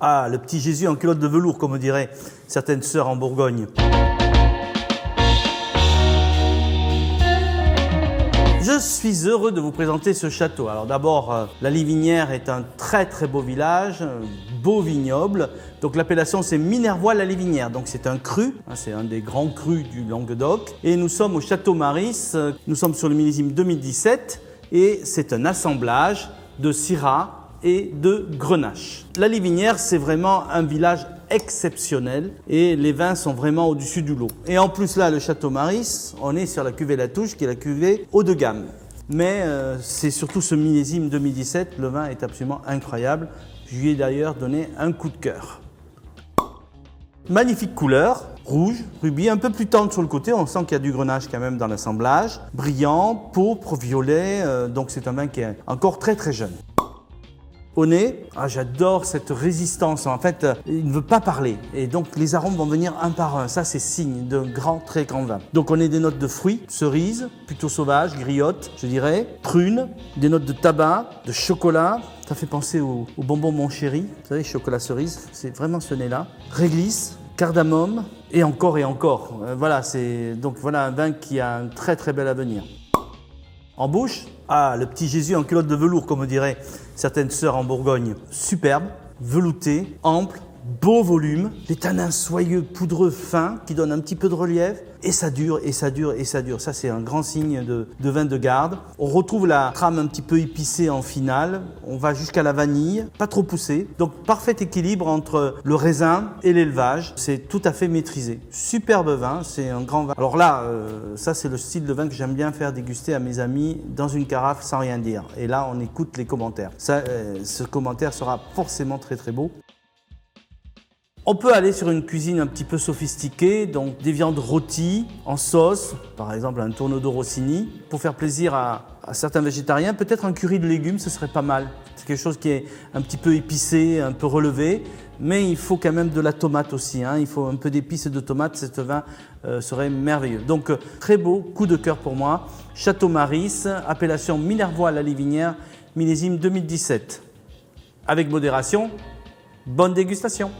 Ah, le petit Jésus en culotte de velours, comme diraient certaines sœurs en Bourgogne. Je suis heureux de vous présenter ce château. Alors d'abord, la Livinière est un très très beau village, un beau vignoble. Donc l'appellation c'est Minervois-la-Livinière. Donc c'est un cru, c'est un des grands crus du Languedoc. Et nous sommes au Château Maris, nous sommes sur le millésime 2017 et c'est un assemblage de Syrah et de Grenache. La Livinière, c'est vraiment un village exceptionnel et les vins sont vraiment au-dessus du lot. Et en plus là, le Château Maris, on est sur la cuvée La Touche qui est la cuvée haut de gamme. Mais c'est surtout ce millésime 2017, le vin est absolument incroyable. Je lui ai d'ailleurs donné un coup de cœur. Magnifique couleur, rouge, rubis, un peu plus tendre sur le côté, on sent qu'il y a du Grenache quand même dans l'assemblage. Brillant, pourpre, violet, donc c'est un vin qui est encore très très jeune. Au nez, j'adore cette résistance. En fait, il ne veut pas parler. Et donc, les arômes vont venir un par un. Ça, c'est signe d'un grand, très grand vin. Donc, on a des notes de fruits, cerises, plutôt sauvages, griottes, je dirais, prunes, des notes de tabac, de chocolat. Ça fait penser au bonbon Mon Chéri. Vous savez, chocolat cerise. C'est vraiment ce nez-là. Réglisse, cardamome, et encore et encore. Donc, voilà un vin qui a un très, très bel avenir. En bouche, le petit Jésus en culotte de velours, comme diraient certaines sœurs en Bourgogne. Superbe, velouté, ample, beau volume, des tanins soyeux, poudreux, fins, qui donnent un petit peu de relief, et ça dure, et ça dure, et ça dure. Ça, c'est un grand signe de vin de garde. On retrouve la trame un petit peu épicée en finale, on va jusqu'à la vanille, pas trop poussé. Donc, parfait équilibre entre le raisin et l'élevage. C'est tout à fait maîtrisé. Superbe vin, c'est un grand vin. Alors là, ça, c'est le style de vin que j'aime bien faire déguster à mes amis dans une carafe sans rien dire. Et là, on écoute les commentaires. Ce commentaire sera forcément très, très beau. On peut aller sur une cuisine un petit peu sophistiquée, donc des viandes rôties en sauce, par exemple un tourneau de Rossini. Pour faire plaisir à certains végétariens, peut-être un curry de légumes, ce serait pas mal. C'est quelque chose qui est un petit peu épicé, un peu relevé, mais il faut quand même de la tomate aussi. Il faut un peu d'épices de tomate, ce vin serait merveilleux. Donc très beau, coup de cœur pour moi. Château Maris, appellation Minervois-la-Livinière, millésime 2017. Avec modération, bonne dégustation.